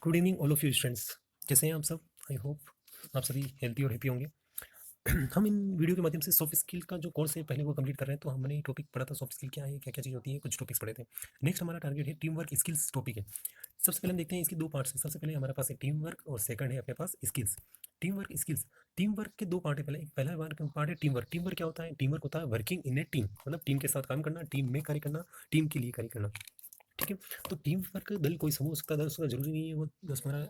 Good evening all of you students. कैसे हैं आप सब? आई होप आप सभी हेल्थी और हैप्पी होंगे। हम इन वीडियो के माध्यम से सॉफ्ट स्किल का जो कोर्स है पहले वो कंप्लीट कर रहे हैं। तो हमने टॉपिक पढ़ा था सॉफ्ट स्किल क्या है, क्या क्या चीज़ होती है, कुछ टॉपिक्स पढ़े थे। नेक्स्ट हमारा टारगेट है टीम वर्क स्किल्स टॉपिक है। सबसे पहले हम देखते हैं इसके दो पार्ट्स हैं। सबसे पहले हमारे पास है टीम वर्क और सेकंड है अपने पास skills. Team work skills. Team work के दो पार्ट है। पहला पार्ट है टीम वर्क। टीम वर्क क्या होता है? टीम वर्क होता है वर्किंग इन ए टीम, मतलब टीम के साथ काम करना, टीम में कार्य करना, टीम के लिए कार्य करना। ठीक है। तो टीम वर्क दल कोई समूह हो सकता है, उसका जरूरी नहीं है वो 10-15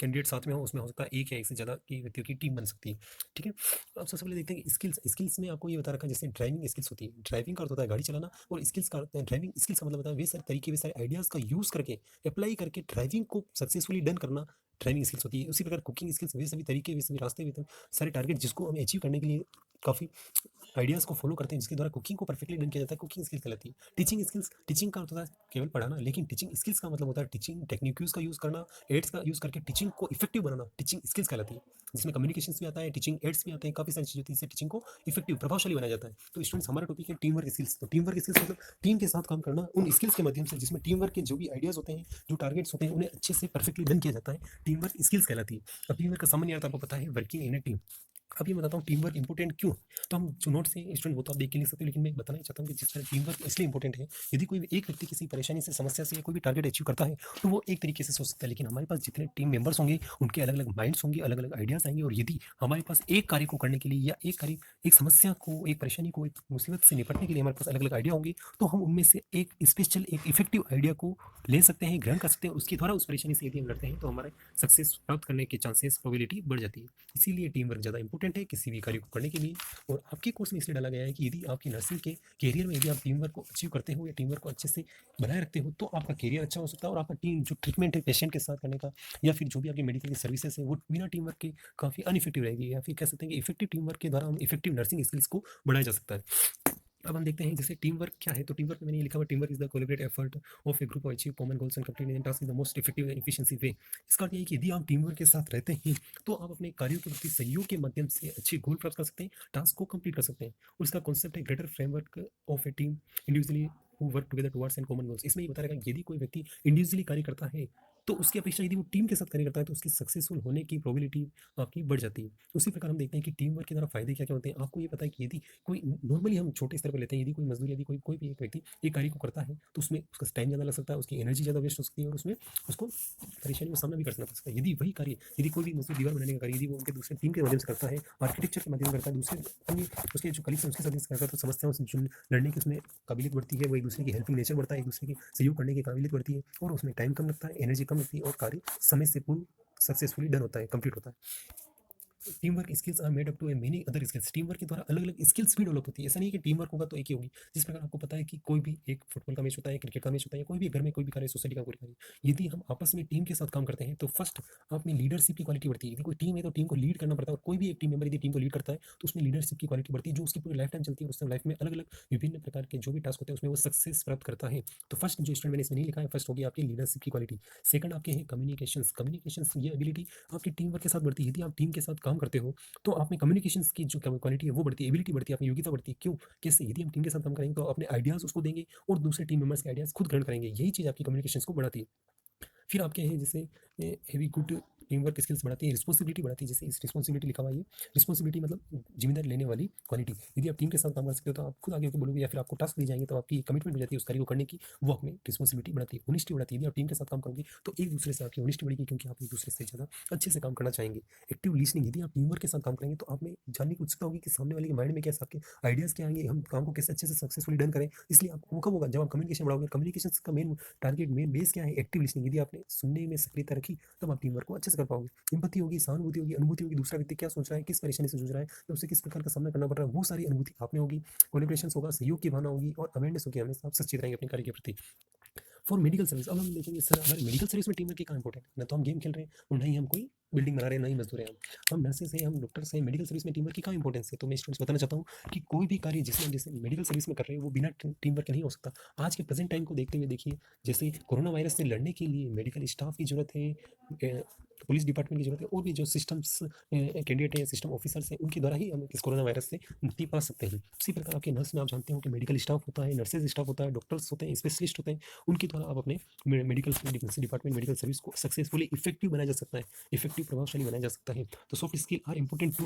कैंडिडेट साथ में हो, उसमें हो सकता है एक या एक से ज़्यादा की व्यक्तियों की टीम बन सकती है। ठीक है। अब सबसे पहले देखते हैं कि स्किल्स में आपको ये बता रखा है। जैसे ड्राइविंग स्किल्स होती है, ड्राइविंग का अर्थ होता है गाड़ी चलाना, और स्किल्स का अर्थ है ड्राइविंग स्किल्स का मतलब होता है वे सारे तरीके, वे सारे आइडियाज़ का यूज़ करके अप्लाई करके ड्राइविंग को सक्सेसफुली डन करना ड्राइविंग स्किल्स होती है। उसी प्रकार कुकिंग स्किल्स, वे सभी तरीके, वे सभी रास्ते, वे सारे टारगेट जिसको हमें अचीव करने के लिए काफ़ी आइडियाज़ को फॉलो करते हैं, जिसके द्वारा कुकिंग को परफेक्टली डन किया जाता है, कुकिंग स्किल कहलाती है। टीचिंग स्किल्स, टीचिंग का अर्थ होता है केवल पढ़ाना, लेकिन टीचिंग स्किल्स का मतलब होता है टीचिंग टेक्निक्स का यूज़ करना, एड्स का यूज़ करके टीचिंग को इफेक्टिव बनाना, टीचिंग स्किल्स कहलाती है। जिसमें कम्युनिकेशन भी आता है, टीचिंग एड्स भी आते हैं, काफ़ी सारी चीज़ें होती हैं, इससे टीचिंग को इफेक्टिव प्रभावशाली बनाया जाता है। तो स्टूडेंट्स, हमारा टॉपिक है टीम वर्क स्किल्स। तो टीम वर्क स्किल्स मतलब टीम के साथ काम करना उन स्किल्स के माध्यम से जिसमें टीम वर्क के जो भी आइडियाज़ होते हैं, जो टारगेट्स होते हैं, उन्हें अच्छे से परफेक्टली डन किया जाता है। टीम वर्क स्किल्स कहलाती है। अब टीम वर्क का सामान्य अर्थ आपको पता है, वर्किंग इन ए टीम। अब ये बताता हूँ टीम वर्क इंपॉर्टेंट क्यों। तो हम जो नोट्स हैं स्टूडेंट वो तो आप देख के लिख सकते हो, लेकिन मैं बताना चाहता हूँ कि जिस तरह टीम वर्क इसलिए इंपॉर्टेंट है, यदि कोई एक व्यक्ति किसी परेशानी से, समस्या से, या कोई भी टारगेट अचीव करता है तो वो एक तरीके से सोच सकता है, लेकिन हमारे पास जितने टीम मेंबर्स होंगे उनके अलग अलग माइंड्स होंगे, अलग अलग आइडियाज़ आएंगे, और यदि हमारे पास एक कार्य को करने के लिए या एक समस्या को, एक परेशानी को, एक मुसीबत से निपटने के लिए हमारे पास अलग अलग आइडिया होंगे, तो हम उनमें से एक स्पेशल, एक इफेक्टिव आइडिया को ले सकते हैं, ग्रहण कर सकते हैं। उसके द्वारा उस परेशानी से यदि हम लड़ते हैं तो हमारे सक्सेस प्राप्त करने के चांसेस, प्रोबेबिलिटी बढ़ जाती है। इसीलिए टीम वर्क ज़्यादा इंपॉर्टेंट है किसी भी कार्य को करने के लिए। और आपके कोर्स में इसलिए डाला गया है कि यदि आपकी नर्सिंग के कैरियर में यदि आप टीम वर्क को अचीव करते हो या टीम वर्क को अच्छे से बनाए रखते हो, तो आपका कैरियर अच्छा हो सकता है, और आपका टीम जो ट्रीटमेंट है पेशेंट के साथ करने का, या फिर जो भी आपकी मेडिकल की सर्विसेज है, वो बिना टीम वर्क के काफ़ी अनइफेक्टिव रहेगी, या फिर कह सकते हैं कि इफेक्टिव टीम वर्क के द्वारा हम इफेक्टिव नर्सिंग स्किल्स को बढ़ाया जा सकता है। अब हम देखते हैं जैसे टीम वर्क क्या है। तो टीम वर्क में मैंने ये लिखा हुआ, team work is the collaborate effort of a group achieve common goals and complete task in the most effective and efficiency way. इसका अर्थ ये है कि यदि आप टीम वर्क के साथ रहते हैं तो आप अपने कार्यों के प्रति सहयोग के माध्यम से अच्छे गोल प्राप्त कर सकते हैं, टास्क को कंप्लीट कर सकते हैं। और इसका कॉन्सेप्ट है greater framework of A team individually who work together towards and common goals. इसमें ये बता रहेगा कि यदि कोई व्यक्ति इंडिविजुअली कार्य करता है तो उसकी अपेक्षा यदि वो टीम के साथ कार्य करता है तो उसकी सक्सेसफुल होने की प्रोबेबिलिटी आपकी बढ़ जाती है। उसी प्रकार हम देखते हैं कि टीम वर्क के द्वारा फायदे क्या क्या होते हैं। आपको ये पता है कि यदि कोई, नॉर्मली हम छोटे स्तर पर लेते हैं, यदि कोई मजदूर, यदि कोई कोई भी एक व्यक्ति एक कार्य को करता है तो उसमें उसका टाइम ज़्यादा लग सकता है, उसकी एनर्जी ज़्यादा वेस्ट हो सकती है, और उसमें उसको परेशानी का सामना भी करना पड़ सकता है। यदि वही कार्य, यदि कोई भी मजदूर दीवार बनाने का कार्य यदि वो उनके दूसरे टीम के माध्यम से करता है, आर्किटेक्चर के माध्यम से करता है, दूसरे अन्य उसके जो कलीग्स हैं उसके साथ करता है, तो समस्याओं से जो लड़ने की उसमें काबिलियत बढ़ती है, वो एक दूसरे की हेल्पिंग नेचर बढ़ता है, एक दूसरे की सहयोग करने की काबिलियत बढ़ती है, और उसमें टाइम कम लगता है, एनर्जी कम लगती है, और कार्य समय से पूर्ण सक्सेसफुली डन होता है, कंप्लीट होता है। Team work skills are made up to a many other skills. Team work के द्वारा अलग अलग स्किल्स भी डेवलप होती है। ऐसा नहीं है कि टीम वर्क होगा तो एक ही होगी। जिस प्रकार आपको पता है कि कोई भी एक फुटबॉल का मैच होता है, क्रिकेट का मैच होता है, कोई भी घर में कोई भी कार्य, सोसाइटी का कोई कार्य, यदि हम आपस में टीम के साथ काम करते हैं तो फर्स्ट आप में लीडरशिप की क्वालिटी बढ़ती है। यदि कोई टीम है तो टीम को लीड करना पड़ता है, और कोई भी एक टीम मेंबर यदि टीम को लीड करता है तो उसमें लीडरशिप की क्वालिटी बढ़ती है, जो उसकी पूरी लाइफ टाइम चलती है। उससे लाइफ में अलग अलग विभिन्न प्रकार के जो भी टास्क होते हैं उसमें वो सक्सेस प्राप्त करता है। तो फर्स्ट जो स्टूडेंट मैंने इसमें नहीं लिखा है, फर्स्ट होगी आपकी लीडरशिप की क्वालिटी। सेकंड आपके है कम्युनिकेशंस। कम्युनिकेशंस ये एबिलिटी आपकी टीम वर्क के साथ बढ़ती है। यदि आप टीम के साथ काम करते हो तो आप में कम्युनिकेशन की जो क्वालिटी है वो बढ़ती है, एबिलिटी बढ़ती है, अपनी योग्यता बढ़ती है। क्यों? कैसे? यदि हम टीम के साथ काम करेंगे तो अपने आइडियाज़ उसको देंगे और दूसरे टीम मेंबर्स के आइडियाज़ खुद ग्रहण करेंगे। यही चीज़ आपकी कम्युनिकेशन को बढ़ाती है। फिर आपके हैं जैसे heavy good team work skills बढ़ाती है, रिस्पॉन्सिबिलिटी बढ़ाती है। जैसे इस रिस्पॉन्सिबिलिटी लिखा हुआ है, ये रिस्पॉन्सिबिलिटी मतलब जिम्मेदारी लेने वाली क्वालिटी। यदि आप टीम के साथ काम कर सकते हो तो आप खुद आगे होकर बोलोगे, या फिर आपको टास्क दी जाएंगे तो आपकी कमिटमेंट हो जाती है उस कार्य को करने की, वो हमें रिस्पॉन्सिबिलिटी बढ़ाती है। ऑनेस्टी बढ़ाती है। यदि आप टीम के साथ काम करोगे तो एक दूसरे से आपकी ऑनेस्टी बढ़ेगी, क्योंकि आप एक दूसरे से ज़्यादा अच्छे से काम करना चाहेंगे। Active listening. यदि आप टीम वर्क के साथ काम करेंगे तो आप में जानने की उत्सुकता होगी कि सामने वाले के माइंड में क्या, आपके आइडियाज़ क्या आएंगे, हम काम को कैसे अच्छे से सक्सेसफुली डन करें। इसलिए आप वो कब होगा? जब आप कम्युनिकेशन बढ़ाओगे। कम्युनिकेशन का मेन टारगेट, मेन बेस क्या है? Active listening. यदि आपने सुनने में सक्रियता रखी तब आप टीम वर्क को अच्छे से कर पाओगे। एम्पैथी होगी, सहानुभूति होगी, अनुभूति होगी, दूसरा व्यक्ति क्या सोच रहा है, किस परेशानी से जूझ रहा है, या उसे किस प्रकार का सामना करना पड़ रहा है, वो सारी अनुभूति आप में होगी। कोलैबोरेशन होगा, सहयोग की भावना होगी, और अवेयरनेस होगी, हमेशा आप सचेत रहेंगे अपने कार्य के प्रति। For medical service. अब हम देखेंगे सर, हमारे मेडिकल सर्विस में टीम वर्क की कहाँ इंपॉर्टेंट है? ना तो हम गेम खेल रहे हैं और ना ही हम कोई बिल्डिंग बना रहे हैं, नई मजदूर हैं हम नर्सेस हैं, हम डॉक्टर्स हैं, मेडिकल सर्विस में टीम वर्क की कहाँ इंपॉर्टेंस है। तो मैं स्टूडेंट्स बताना चाहता हूँ कि कोई भी कार्य जिसमें जैसे मेडिकल सर्विस में कर रहे हैं वो बिना टीम वर्क के नहीं हो सकता। आज के प्रेजेंट टाइम को देखते हुए देखिए, जैसे कोरोना वायरस से लड़ने के लिए मेडिकल स्टाफ की जरूरत है, पुलिस डिपार्टमेंट की जरूरत है, और भी जो सिस्टम्स कैंडिडेट हैं, सिस्टम ऑफिसर्स हैं, उनके द्वारा ही हम इस कोरोना वायरस से मुक्ति पा सकते हैं। उसी प्रकार आपके नर्स में आप जानते हो कि मेडिकल स्टाफ होता है, नर्सेज स्टाफ होता है, डॉक्टर्स होते हैं, स्पेशलिस्ट होते हैं, उनके द्वारा आप अपने मेडिकल डिपार्टमेंट, मेडिकल सर्विस को सक्सेसफुली इफेक्टिव बनाया जा सकता है, इफेक्टिव प्रभावशाली बनाया जा सकता है। तो soft skill are important to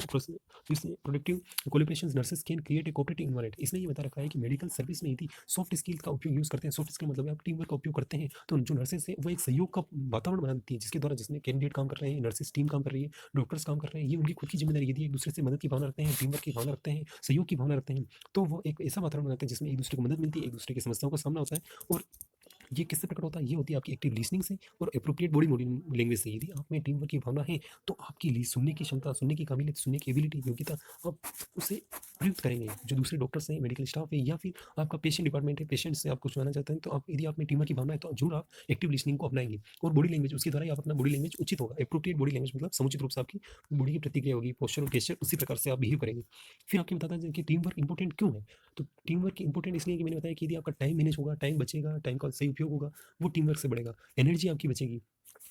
productive collaboration nurses can create a cooperative environment. इसमें ये बता रखा है कि मेडिकल सर्विस में यदि सॉफ्ट स्किल का उपयोग यूज करते हैं, सॉफ्ट स्किल मतलब आप टीम वर्क का उपयोग करते हैं, तो जो नर्सेज है वो एक सहयोग का वातावरण बनाती है, जिसके द्वारा जिसमें कैंडिडेट काम कर रहे हैं, नर्सेज टीम काम कर रही है, डॉक्टर्स काम कर रहे हैं, ये उनकी खुद की जिम्मेदारी। यदि एक दूसरे से मदद की भावना रखते हैं, टीम वर्क की भावना रखते हैं, सहयोग की भावना रखते हैं, तो वो एक ऐसा वातावरण बनाते हैं जिसमें एक दूसरे को मदद मिलती है, एक दूसरे की समस्याओं का सामना होता है। और ये किससे प्रकट होता है? ये होती है आपकी एक्टिव लिसनिंग से और एप्रोप्रिएट बॉडी लैंग्वेज से। यदि आप में टीम वर्क की भावना है, तो आपकी सुनने की क्षमता, सुनने की काबिलियत, सुनने की एबिलिटी, योग्यता, आप उसे प्रयुक्त करेंगे। जो दूसरे डॉक्टर्स हैं, मेडिकल स्टाफ है, या फिर आपका पेशेंट डिपार्टमेंट है, पेशेंट से आप कुछ सुनाना चाहते हैं, तो आप यदि आप में टीम वर्क की भावना है, तो जरूर आप एक्टिव लिसनिंग को अपनाएंगे। और बॉडी लैंग्वेज, उसके द्वारा ही आप अपना बॉडी लैंग्वेज उचित होगा। एप्रोप्रिएट बॉडी लैंग्वेज मतलब समुचित रूप से आपकी बॉडी की प्रतिक्रिया होगी, पोस्चर और गेस्चर उसी प्रकार से आप बिहेव करेंगे। फिर आपको बताता है कि टीम वर्क इंपॉर्टेंट क्यों है। तो टीम वर्क इंपॉर्टेंट इसलिए कि मैंने बताया कि यदि आपका टाइम मैनेज होगा, टाइम बचेगा, टाइम का सही उपयोग होगा, वो टीम वर्क से बढ़ेगा। एनर्जी आपकी बचेगी।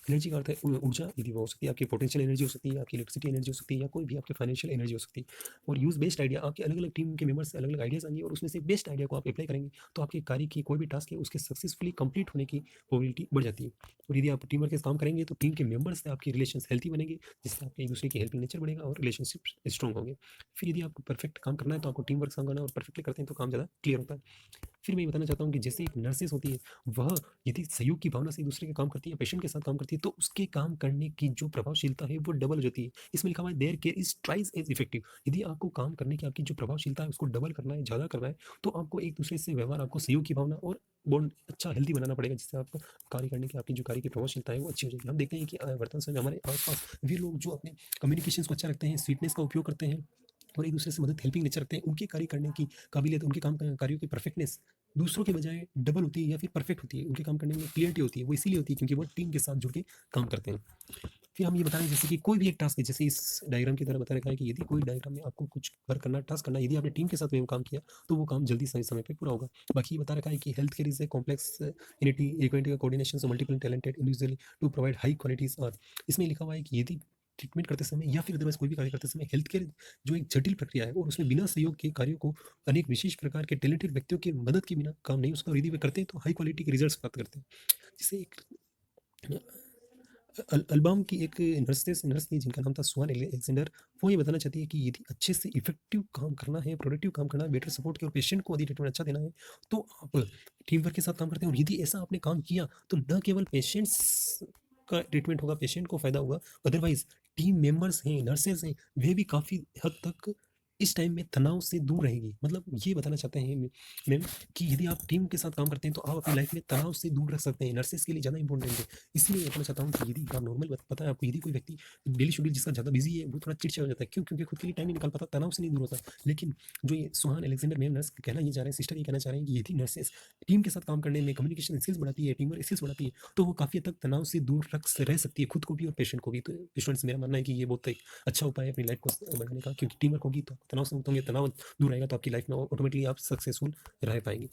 एनर्जी का अर्थ है ऊर्जा। यदि वो हो सकती है आपकी पोटेंशियल एनर्जी हो सकती है, आपकी इलेक्ट्रिसिटी एनर्जी हो सकती है, या कोई भी आपके फाइनेंशियल एनर्जी हो सकती है। और यूज बेस्ड आइडिया, आपके अलग अलग टीम के मेंबर्स से अलग अलग आइडियाज आएंगे और उसमें से बेस्ट आइडिया को आप अप्लाई करेंगे, तो आपके कार्य की कोई भी टास्क है उसके सक्सेसफुली कंप्लीट होने की प्रोबेबिलिटी बढ़ जाती है। और यदि आप टीम वर्क के काम करेंगे, तो टीम के मेंबर्स से आपके रिलेशन हेल्थी बनेंगे, जिससे आपके एक दूसरे की हेल्पिंग नेचर बढ़ेगा और रिलेशनशिप स्ट्रॉन्ग होंगे। फिर यदि आपको परफेक्ट काम करना है, तो आपको टीम वर्क काम करना है, और परफेक्टली करते हैं तो काम ज़्यादा क्लियर होता है। फिर मैं ये बताना चाहता हूँ कि जैसे एक नर्सेस होती है, वह यदि सहयोग की भावना से एक दूसरे के काम करती है, पेशेंट के साथ काम करती है, तो उसके काम करने की जो प्रभावशीलता है वो डबल हो जाती है। इसमें लिखा हुआ है their care is twice as effective. यदि आपको काम करने की आपकी जो प्रभावशीलता है उसको डबल करना है, ज़्यादा करना है, तो आपको एक दूसरे से व्यवहार, आपको सहयोग की भावना और बॉन्ड अच्छा हेल्दी बनाना पड़ेगा, जिससे आपका कार्य करने की, आपकी जो कार्य की प्रभावशीलता है वो अच्छी हो जाएगी। हम देखते हैं कि वर्तमान समय में हमारे आसपास वे लोग जो अपने कम्युनिकेशन को अच्छा रखते हैं, स्वीटनेस का उपयोग करते हैं, और एक दूसरे से मदद, हेल्पिंग नेचर रखते हैं, उनके कार्य करने की काबिलियत, उनके काम कार्यों की परफेक्टनेस दूसरों के बजाय डबल होती है या फिर परफेक्ट होती है। उनके काम करने में क्लियरिटी होती है। वो इसीलिए होती है क्योंकि वो टीम के साथ जुड़ के काम करते हैं। फिर हम ये बता रहे हैं जैसे कि कोई भी एक टास्क है, जैसे इस डायग्राम की तरह बता रखा है कि यदि कोई डायग्राम में आपको कुछ वर्क करना, टास्क करना, यदि आपने टीम के साथ में वो काम किया, तो वो काम जल्दी सही समय पे पूरा होगा। बाकी ये बता रखा है कि health care is a complex unity equity coordination multiple talented individually to provide high qualities. और इसमें लिखा हुआ है कि यदि ट्रीटमेंट करते समय या फिर अदरवाइज कोई भी कार्य करते समय हेल्थ केयर जो एक जटिल प्रक्रिया है, और उसमें बिना सहयोग के कार्यों को अनेक विशेष प्रकार के टैलेंटेड व्यक्तियों की मदद के बिना काम नहीं हो सकता। और यदि वे करते हैं तो हाई क्वालिटी के रिजल्ट्स प्राप्त करते हैं। जिससे एक अल्बाम की एक नर्स थी जिनका नाम था सुहान एलेक्जेंडर। वो ये बताना चाहती है कि यदि अच्छे से इफेक्टिव काम करना है, प्रोडक्टिव काम करना है, बेटर सपोर्ट के और पेशेंट को यदि ट्रीटमेंट अच्छा देना है, तो आप टीम वर्क के साथ काम करते हैं। और यदि ऐसा आपने काम किया, तो न केवल पेशेंट्स का ट्रीटमेंट होगा, पेशेंट को फायदा होगा, अदरवाइज टीम मेंबर्स हैं, नर्सेज हैं, वे भी काफ़ी हद तक इस टाइम में तनाव से दूर रहेगी। मतलब ये बताना चाहते हैं मैम कि यदि आप टीम के साथ काम करते हैं, तो आप अपनी लाइफ में तनाव से दूर रख सकते हैं। नर्सेज के लिए ज़्यादा इंपॉर्टेंट है। इसलिए मैं कहना चाहता हूँ कि यदि आप नॉर्मल पता है आपको, यदि कोई व्यक्ति डेली शेड्यूल जिसका ज़्यादा बिजी है, वो थोड़ा चिड़चिड़ा हो जाता है। क्यों? क्योंकि खुद के लिए टाइम नहीं निकाल पाता, तनाव से नहीं दूर होता। लेकिन जो ये सुहान एलेक्जेंडर मैम नर्स कहना ये चाह रहे हैं, सिस्टर ये कहना चाह रहे हैं कि यदि नर्सेस टीम के साथ काम करने में कम्युनिकेशन स्किल्स बढ़ाती है, टीम वर्क स्किल्स बढ़ाती है, तो वो काफ़ी हद तक तनाव से दूर रह सकती है, खुद को भी और पेशेंट को भी। तो स्टूडेंट्स, मेरा मानना है कि ये बहुत एक अच्छा उपाय है अपनी लाइफ को बढ़ाने का, क्योंकि टीम वर्क होगी तो तनाव से मुक्त होंगे, तनाव दूर रहेगा, तो आपकी लाइफ में ऑटोमेटिकली आप सक्सेसफुल रह पाएंगे।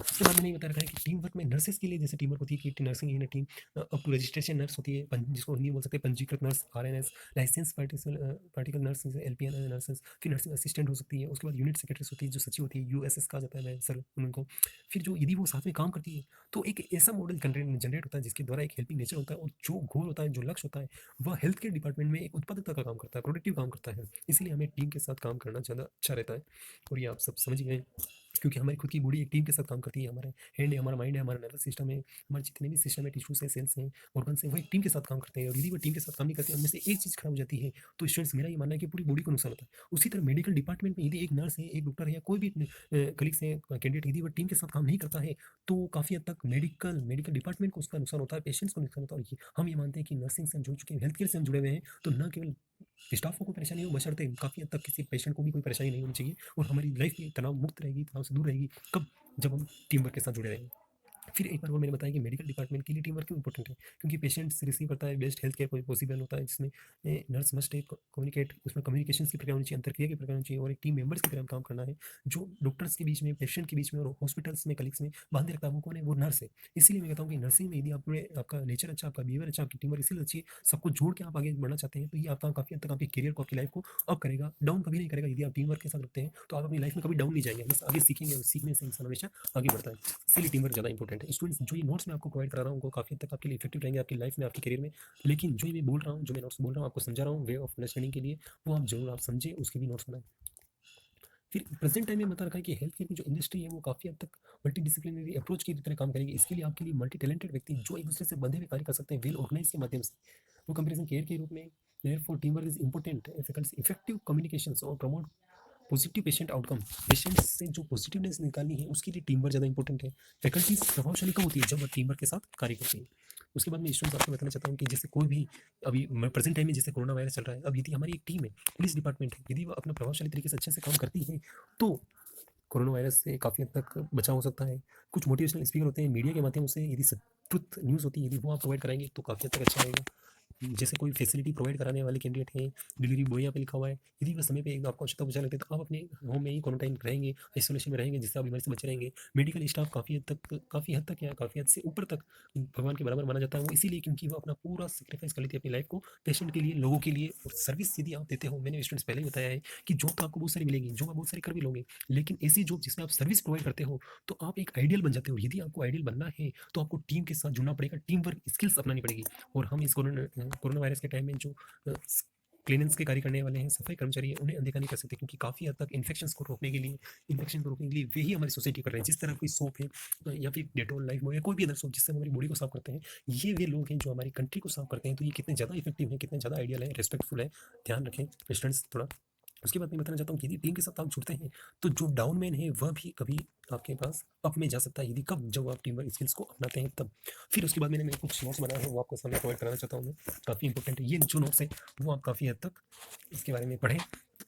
उसके बाद मैंने ये बता रखा है कि टीम वर्क में नर्सेस के लिए जैसे टीम वर्क होती है कि nursing in team, up to registration nurse होती है, जिसको हिंदी में बोल सकते हैं पंजीकृत nurse, RNs, licence particle nurse, LPN nurses. फिर नर्सिंग असिस्टेंट हो सकती है। उसके बाद यूनिट सेक्रेटरीज होती है, जो सचिव होती है, यूएसएस कहा जाता है सर उनको। फिर जो यदि वो साथ में काम करती है, तो एक ऐसा मॉडल जनरेट होता है जिसके द्वारा एक हेल्पिंग नेचर होता है, और जो गोल होता है, जो लक्ष्य होता है, वह हेल्थ केयर डिपार्टमेंट में एक उत्पादकता का काम करता है, प्रोडक्टिव काम करता है। इसलिए हमें टीम के साथ काम करना ज़्यादा अच्छा रहता है। और ये आप सब समझ गए, क्योंकि हमारी खुद की बॉडी एक टीम के साथ काम करती है। हमारे हैंड है, हमारा माइंड है, हमारा नर्वस सिस्टम है, हमारे जितने भी सिस्टम है, टिश्यूज हैं, सेल्स हैं, ऑर्गन्स हैं, वो एक टीम के साथ काम करते हैं। और यदि वो टीम के साथ काम नहीं करते, उनमें से एक चीज़ खराब हो जाती है, तो स्टूडेंट्स, मेरा ये मानना है कि पूरी बॉडी को नुकसान होता है। उसी तरह मेडिकल डिपार्टमेंट में यदि एक नर्स है, एक डॉक्टर है, या कोई भी कलीग्स है, कैंडिडेट, यदि वो टीम के साथ काम नहीं करता है, तो काफ़ी हद तक मेडिकल डिपार्टमेंट को उसका नुकसान होता है, पेशेंट्स को नुकसान होता है। और हम ये मानते हैं कि नर्सिंग से हम जुड़ चुके हैं, हेल्थ केयर से हम जुड़े हुए हैं, तो न केवल स्टाफ को कोई परेशानी हो, बशर्ते काफ़ी हद तक किसी पेशेंट को भी कोई परेशानी नहीं होनी चाहिए, और हमारी लाइफ में तनाव मुक्त रहेगी, तनाव से दूर रहेगी। कब? जब हम टीम वर्क के साथ जुड़े रहेंगे। फिर एक बार वो मैंने बताया कि मेडिकल डिपार्टमेंट के लिए टीम वर्क क्यों इंपॉर्टेंट है, क्योंकि पेशेंट्स रिसीव करता है बेस्ट हेल्थ केयर पॉसिबल होता है, जिसमें नर्स मस्ट कम्युनिकेट, उसमें कम्युनिकेशन की प्रक्रिया होनी चाहिए, अंतरक्रिया की प्रक्रिया होनी चाहिए, और एक टीम मेंबर्स की तरह काम करना है। जो डॉक्टर्स के बीच में, पेशेंट के बीच में और हॉस्पिटल्स में कलीग्स में बांधे रखता है वो कौन है, वो नर्स है। इसीलिए मैं कहता हूँ कि नर्सिंग में यदि आपका नेचर अच्छा, आपका बिहेवियर अच्छा, आपकी टीम वर्क स्किल अच्छी है, सबको जोड़ के आप आगे बढ़ना चाहते हैं, तो ये आपका काफी हद तक आपके करियर को, आपकी लाइफ को अप करेगा, डाउन कभी नहीं करेगा। यदि आप टीम वर्क के साथ रखते हैं तो आप अपनी लाइफ में कभी डाउन नहीं जाएंगे, बस आगे सीखेंगे, और सीखने से इंसान हमेशा आगे बढ़ता है। इसीलिए टीम वर्क ज़्यादा इंपॉर्टेंट है। स्टूडेंट्स, जो ये नोट्स मैं आपको प्रोवाइड करा रहा हूँ वो काफ़ी हद तक आपके लिए इफेक्टिव रहेंगे, आपकी लाइफ में, आपके करियर में। लेकिन जो मैं बोल रहा हूँ, जो मैं नोट्स बोल रहा हूँ, आपको समझा रहा हूँ वे ऑफ अंडरस्टैंडिंग के लिए, वो आप जरूर आप समझें, उसके भी नोट्स बनाएं। फिर प्रेजेंट टाइम में बता रखा है कि हेल्थ केयर की जो इंडस्ट्री है वो काफ़ी हद तक मल्टी डिसिप्लिनरी अप्रोच की तरह काम करेगी। इसके लिए आपके लिए मल्टी टैलेंटेड व्यक्ति जो एक दूसरे से बंधे हुए कार्य कर सकते हैं, वेल ऑर्गेनाइज के माध्यम से, वो कंपेरिजन केयर के रूप में। therefore team is important, effective communication और promote positive patient outcome. Patient से जो पॉजिटिवनेस निकालनी है उसके लिए टीम वर्क ज़्यादा इंपॉर्टेंट है। फैकल्टीज प्रभावशाली कब होती है, जब वो टीम वर्क के साथ कार्य करती है। उसके बाद मैं स्टूडेंट्स आपको बताना चाहता हूँ कि जैसे कोई भी अभी प्रेजेंट टाइम में जैसे कोरोना वायरस चल रहा है, अब यदि हमारी एक टीम है, पुलिस डिपार्टमेंट है, यदि वो अपना प्रभावशाली तरीके से अच्छे से काम करती है तो कोरोना वायरस से काफ़ी हद तक बचाव हो सकता है। कुछ मोटिवेशनल स्पीकर होते हैं मीडिया के माध्यम से, यदि ट्रुथ न्यूज़ होती है, यदि वो आप प्रोवाइड कराएंगे तो काफ़ी हद तक अच्छा रहेगा। जैसे कोई फैसिलिटी प्रोवाइड कराने वाले कैंडिडेट हैं, डिलीवरी बॉय यहाँ पे लिखा हुआ है, यदि वह समय पे एकदम आपको आवश्यकता पहुँचा लेते हैं तो आप अपने होम में ही क्वारंटाइन रहेंगे, आइसोलेशन में रहेंगे, जिससे आप बीमारी से बचे रहेंगे। मेडिकल स्टाफ काफ़ी हद तक या काफ़ी हद से ऊपर तक भगवान के बराबर माना जाता है, वो इसीलिए क्योंकि वो अपना पूरा सेक्रीफाइस कर लेती है अपनी लाइफ को पेशेंट के लिए, लोगों के लिए। और सर्विस यदि आप देते हो, मैंने स्टूडेंट्स पहले ही बताया है कि जॉब तो आपको बहुत सारी मिलेगी, जॉब आप बहुत सारी कर भी लोगे, लेकिन ऐसी जॉब जिसमें आप सर्विस प्रोवाइड करते हो तो आप एक आइडियल बन जाते हो। यदि आपको आइडियल बनना है तो आपको टीम के साथ जुड़ना पड़ेगा, टीम वर्क स्किल्स अपनानी पड़ेगी। और हम इस कोरोना वायरस के टाइम में जो क्लीनेंस के कार्य करने वाले हैं, सफाई कर्मचारी हैं, उन्हें अनदेखा नहीं कर सकते, क्योंकि काफ़ी हद तक इन्फेक्शन को रोकने के लिए वही हमारी सोसाइटी कर रहे हैं। जिस तरह कोई सोप है या फिर डेटॉल, लाइफ बॉय या कोई भी अदर सोप जिससे हम हमारी बॉडी को साफ करते हैं, ये वे लोग हैं जो हमारी कंट्री को साफ करते हैं। तो ये कितने ज़्यादा इफेक्टिव है, कितने ज़्यादा आइडियल है, रिस्पेक्टफुल है, ध्यान रखें स्टूडेंट्स थोड़ा। उसके बाद मैं बताना चाहता हूँ कि यदि टीम के साथ आप जुड़ते हैं तो जो डाउन मैन है वह भी कभी आपके पास अप में जा सकता है, यदि कब, जब आप टीम वर्क स्किल्स को अपनाते हैं तब। फिर उसके बाद मैंने कुछ नोट्स बनाए हैं, वो आपको सामने प्रोवाइड कराना चाहता हूँ मैं। काफ़ी इंपॉर्टेंट है ये जो नोट्स है, वो आप काफ़ी हद तक इसके बारे में पढ़ें।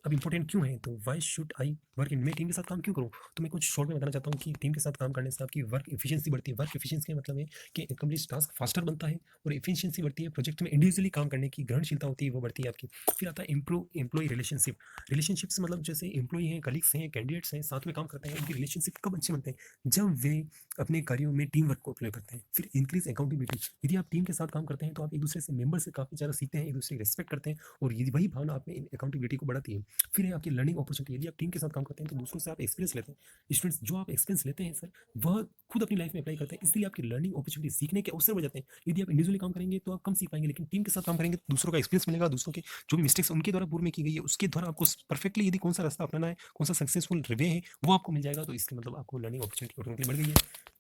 अब इंपॉर्टेंट क्यों है, तो why should I work in, मैं टीम के साथ काम क्यों करूँ। तो मैं कुछ शॉर्ट में बताना चाहता हूँ कि टीम के साथ काम करने से आपकी वर्क एफिशिएंसी बढ़ती है। वर्क एफिशिएंसी का मतलब है कि कंप्लीट टास्क फास्टर बनता है, और एफिशिएंसी बढ़ती है, प्रोजेक्ट में इंडिविजुअली काम करने की ग्रहणशीलता होती है वो बढ़ती है आपकी। फिर आता है इम्प्रूव एम्प्लॉय रिलेशनशिप। रिलेशनशिप्स मतलब जैसे एम्प्लॉय हैं, कलीग्स हैं, कैंडिडेट्स हैं, साथ में काम करते हैं, उनकी रिलेशनशिप कब अच्छे बनते हैं, जब वे अपने कार्यों में टीम वर्क को अप्लाई करते हैं। फिर इंक्रीज अकाउंटेबिलिटी, यदि आप टीम के साथ काम करते हैं तो आप एक दूसरे से मेंबर से काफ़ी ज़्यादा सीखते हैं, एक दूसरे की रिस्पेक्ट करते हैं, और यदि वही भावना आप में अकाउंटेबिलिटी को बढ़ाती है। फिर है आपकी लर्निंग अपॉर्चुनिटी, यदि आप टीम के साथ काम करते हैं तो दूसरों से आप एक्सपीरियंस लेते हैं। स्टूडेंट्स, जो आप एक्सपीरियंस लेते हैं सर, वह खुद अपनी लाइफ में अप्लाई करते हैं, इसलिए आपकी लर्निंग अपॉर्चुनिटी, सीखने के अवसर बढ़ जाते हैं। यदि आप इंडिविजुअली काम करेंगे तो आप कम सीख पाएंगे, लेकिन टीम के साथ काम करेंगे तो दूसरों का एक्सपीरियंस मिलेगा, दूसरों के जो भी मिस्टेक्स उनके द्वारा पूर्व में की गई है उसके द्वारा आपको परफेक्टली यदि कौन सा रास्ता अपनाना है, कौन सा सक्सेसफुल वे है, वो आपको मिल जाएगा। तो इसके मतलब आपको लर्निंग अपॉर्चुनिटी ऑटोमेटिकली बढ़ गई है।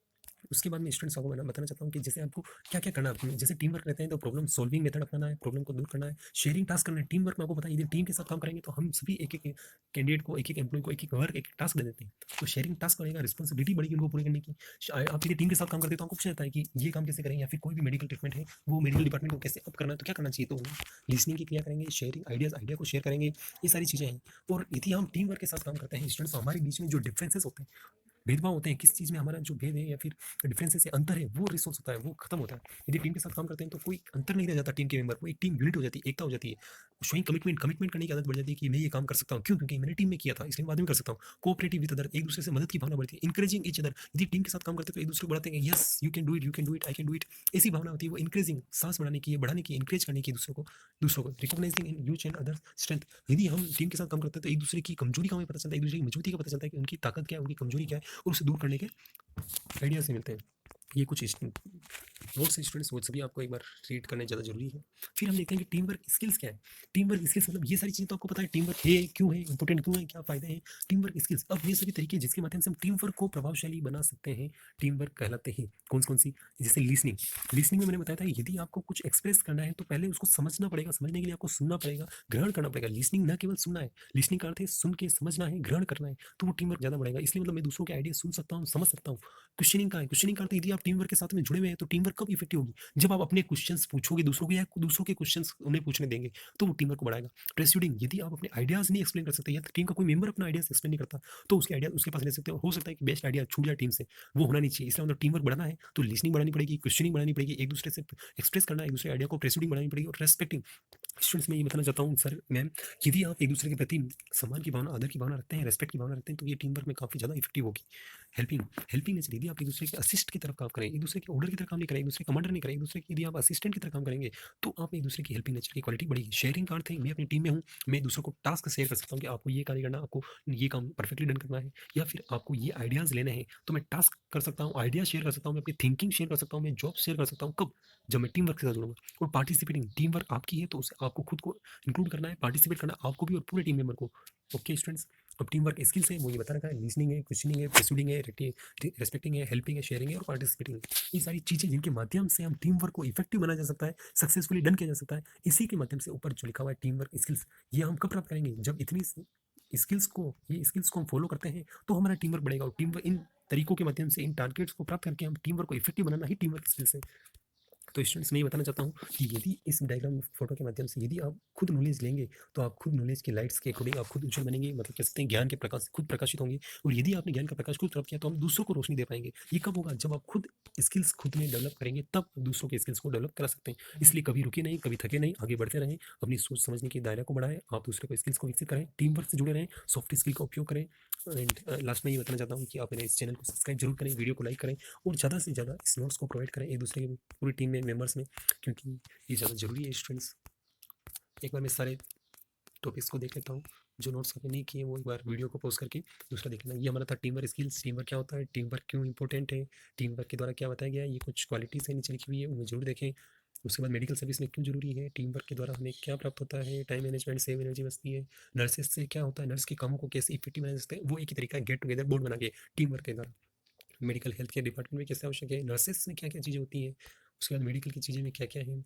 उसके बाद मैं स्टूडेंट्स को बताना चाहता हूँ कि जैसे आपको क्या क्या करना है। जैसे टीम वर्क रहते हैं तो प्रॉब्लम सॉल्विंग मेथड अपनाना है, प्रॉब्लम को दूर करना है, शेयरिंग टास्क करना है। टीम वर्क में आपको पता है, यदि टीम के साथ काम करेंगे तो हम सभी एक एक कैंडिडेट को, एक एक एम्प्लॉय को एक एक वर्क, एक टास्क दे देते हैं, तो शेयरिंग टास्क रहेगा, रिस्पॉन्सिबिलिटी बढ़ेगी उनको पूरी करने की। आप यदि टीम के साथ काम करते हैं तो आपको पूछा जाता है कि ये काम कैसे करें, या फिर कोई भी मेडिकल ट्रीटमेंट है वो मेडिकल डिपार्टमेंट को कैसे अप करना है, तो क्या करना चाहिए, तो लिसनिंग की क्रिया करेंगे, शेयरिंग आइडिया को शेयर करेंगे, ये सारी चीज़ें हैं। और यदि हम टीम वर्क के साथ काम करते हैं स्टूडेंट्स, हमारे बीच में जो डिफरेंसेस होते हैं, भेदभाव होते हैं, किस चीज़ में हमारा जो भेद है या फिर डिफरेंसेस है, अंतर है, वो रिसोर्स होता है, वो खत्म होता है। यदि टीम के साथ काम करते हैं तो कोई अंतर नहीं रह जाता टीम के मेंबर, वो एक टीम यूनिट हो जाती है, एकता हो जाती है। शोइंग कमिटमेंट करने की आदत बढ़ जाती है कि मैं ये काम कर सकता हूँ, क्यों, क्योंकि मैंने टीम में किया था इसलिए बाद में कर सकता हूँ। कोऑपरेटिव विद अदर, एक दूसरे से मदद की भावना बढ़ती है। इंकरेजिंग ईच अदर, यदि टीम के साथ काम करते हैं तो एक दूसरे को बढ़ाते हैं, yes you can do it, you can do it, I can do it, ऐसी भावना होती है। वो इंक्रेजिंग, सांस बढ़ाने की, बढ़ाने की, इंकरेज करने की दूसरों को recognising in each and other strength. यदि हम टीम के साथ काम करते हैं तो एक दूसरे की कमजोरी का हमें पता चलता है, एक दूसरे की मजबूती का पता चलता है कि उनकी ताकत क्या है, उनकी कमजोरी क्या है, और उसे दूर करने के आइडिया से मिलते हैं। ये कुछ नोट्स स्टूडेंट्स वो सभी आपको एक बार रीड करने ज़्यादा जरूरी है। फिर हम देखते हैं कि टीम वर्क स्किल्स क्या है। टीम वर्क स्किल्स मतलब ये सारी चीज़ें तो आपको पता है, टीम वर्क है क्यों है, इंपॉर्टेंट क्यों है, क्या फायदे हैं। टीम वर्क स्किल्स, अब ये सभी तरीके जिसके माध्यम से हम टीम वर्क को प्रभावशाली बना सकते हैं, टीम वर्क कहलाते हैं। कौन सी, जैसे लिसनिंग में मैंने बताया था, यदि आपको कुछ एक्सप्रेस करना है तो पहले उसको समझना पड़ेगा, समझने के लिए आपको सुनना पड़ेगा, ग्रहण करना पड़ेगा। लिसनिंग न केवल सुनना है, लिसनिंग का अर्थ है सुन के समझना है, ग्रहण करना है, तो वो टीम वर्क ज़्यादा बढ़ेगा। इसलिए मतलब मैं दूसरों के आइडिया सुन सकता हूँ, समझ सकता हूँ। क्वेश्चनिंग का है, क्वेश्चनिंग का अर्थ यदि आप टीम वर्क के साथ में जुड़े हुए हैं तो टीम वर्क कब इफेक्टिव होगी? जब आप अपने क्वेश्चंस पूछोगे दूसरों को या दूसरों के क्वेश्चंस उन्हें पूछने देंगे, तो वो टीम वर्क को बढ़ाएगा। प्रेस्यूडिंग, यदि आप अपने आइडियाज़ नहीं एक्सप्लेन कर सकते या टीम का कोई मेंबर अपना आइडियाज़ एक्सप्लेन नहीं करता, तो उसके आइडिया उसके पास ले सकते हो सकता है कि बेस्ट आइडिया छूट जाए टीम से, वो होना नहीं चाहिए। इसलिए मतलब टीम वर्क बढ़ाना है तो लिसनिंग बढ़ानी पड़ेगी, क्वेश्चनिंग बढ़ानी पड़ेगी, एक दूसरे से एक्सप्रेस करना, एक दूसरे आइडिया को प्रेस्यूडिंग बढ़ानी पड़ेगी और रेस्पेक्टिंग। स्टूडेंट्स, मैं ये बताना चाहता हूँ सर मैम, यदि आप एक दूसरे के प्रति सम्मान की भावना, आदर की भावना रखते हैं, रेस्पेक्ट की भावना रखते हैं, तो ये टीम वर्क में काफ़ी ज़्यादा इफेक्टिव होगी। हेल्पिंग, हेल्पिंग नेचर, यदि आप एक दूसरे के असिस्ट की तरफ काम करें, एक दूसरे के ऑर्डर की तरफ काम नहीं करें, एक दूसरे कमांडर नहीं करें, एक दूसरे की यदि आप असिस्टेंट की तरफ काम करेंगे, तो आप एक दूसरे की हेल्पिंग नेचर की क्वालिटी बढ़ेगी। शेयरिंग का अर्थ है मैं अपनी टीम में हूँ, मैं दूसरों को टास्क शेयर कर सकता हूँ कि आपको ये कार्य करना, आपको ये काम परफेक्टली डन करना है, या फिर आपको ये आइडियाज़ लेने हैं, तो मैं टास्क कर सकता हूँ, आइडिया शेयर कर सकता हूँ, मैं अपनी थिंकिंग शेयर कर सकता हूँ, मैं जॉब शेयर कर सकता हूँ। कब? जब मैं टीम वर्क के साथ जुड़ूंगा। और पार्टिसिपेटिंग, टीम वर्क आपकी है तो उसे आपको खुद को इंक्लूड करना है, पार्टिसिपेट करना है आपको भी और पूरे टीम मेंबर को। ओके स्टूडेंट्स, अब टीम वर्क स्किल्स है वो ये बता रखा है, लिसनिंग है, क्वेश्चनिंग है, प्रेस्यूडिंग है, रेस्पेक्टिंग है, हेल्पिंग है, शेयरिंग है और पार्टिसिपेटिंग है। ये सारी चीज़ें जिनके माध्यम से हम टीम वर्क को इफेक्टिव बनाया जा सकता है, सक्सेसफुली डन किया जा सकता है, इसी के माध्यम से ऊपर जो लिखा हुआ है टीम वर्क स्किल्स, ये हम कब प्राप्त करेंगे? जब इतनी ये स्किल्स को हम फॉलो करते हैं तो हमारा टीम वर्क बढ़ेगा। और टीम वर्क इन तरीकों के माध्यम से, इन टारगेट्स को प्राप्त करके हम टीम वर्क को इफेक्टिव बनाना ही टीम वर्क स्किल्स है। तो स्टूडेंट्स, मैं ये बताना चाहता हूँ कि यदि इस डायग्राम फोटो के माध्यम से यदि आप खुद नॉलेज लेंगे तो आप खुद नॉलेज के लाइट्स के अकॉर्डिंग आप खुद उज्जवल बनेंगे, मतलब कह सकते हैं ज्ञान के प्रकाश खुद प्रकाशित होंगे। और यदि आपने ज्ञान का प्रकाश खुद प्राप्त किया तो हम दूसरों को रोशनी दे पाएंगे। ये कब होगा? जब आप खुद स्किल्स खुद में डेवलप करेंगे, तब दूसरों के स्किल्स को डेवलप करा सकते हैं। इसलिए कभी रुके नहीं, कभी थके नहीं, आगे बढ़ते रहें, अपनी सोच समझने के दायरा को बढ़ाएं, आप दूसरे को स्किल्स को विकसित करें, टीम वर्क से जुड़े रहें, सॉफ्ट स्किल का उपयोग करें। एंड लास्ट में ये बताना चाहता हूँ कि आप मेरे इस चैनल को सब्सक्राइब जरूर करें, वीडियो को लाइक करें और ज़्यादा से ज़्यादा इस नोट्स को प्रोवाइड करें एक दूसरे के पूरी टीम में मेम्बर्स में, क्योंकि ये ज़्यादा ज़रूरी है स्टूडेंट्स। एक बार मैं सारे टॉपिक्स को देख लेता हूँ, जो नोट्स आपने नहीं किए वो एक बार वीडियो को पॉज करके दूसरा देख लेना। ये हमारा था team work skills. Team work क्या होता है, टीम वर्क क्यों इंपॉर्टेंट है, टीम वर्क के द्वारा क्या बताया गया है, ये कुछ क्वालिटीज़ है नीचे लिखी हुई है, उन्हें जरूर देखें। उसके बाद मेडिकल सर्विस में क्यों जरूरी है, टीम वर्क के द्वारा हमें क्या प्राप्त होता है, टाइम मैनेजमेंट, सेव एनर्जी बचती है, नर्सेस से क्या होता है, नर्स के कामों को कैसे इफेक्टिव बना सकते हैं, वो एक ही तरीका है, गेट टुगेदर बोर्ड बना के टीम वर्क के द्वारा। मेडिकल हेल्थ केयर डिपार्टमेंट में कैसे आवश्यक है, नर्सेस में क्या क्या चीज़ें होती हैं, उसके बाद मेडिकल की चीज़ें में क्या क्या है,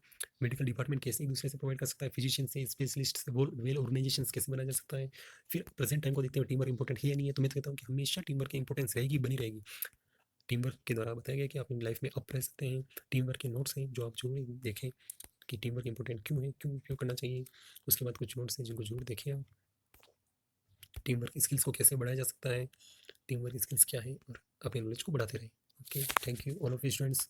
मेडिकल डिपार्टमेंट कैसे एक दूसरे से प्रोवाइड कर सकता है, फिजिशियन से, स्पेशलिस्ट से, वेल ऑर्गेनाइजेशन कैसे बनाया जा सकता है। फिर प्रेजेंट टाइम को देखते हुए टीम वर्क इंपॉर्टेंट है या नहीं है, तो मैं तो कहता हूँ कि हमेशा टीम वर्क की इंपॉर्टेंस रहेगी, बनी रहेगी। टीम वर्क के द्वारा बताया गया कि आप अपनी लाइफ में अप रह सकते हैं। टीम वर्क के नोट्स हैं जो आप जरूर देखें कि टीम वर्क इंपॉर्टेंट क्यों है, क्यों उपयोग करना चाहिए। उसके बाद कुछ नोट्स हैं जिनको जरूर देखें आप। टीम वर्क स्किल्स को कैसे बढ़ाया जा सकता है, टीम वर्क स्किल्स क्या है, और अपने नॉलेज को बढ़ाते रहें। Okay, thank you all of you students.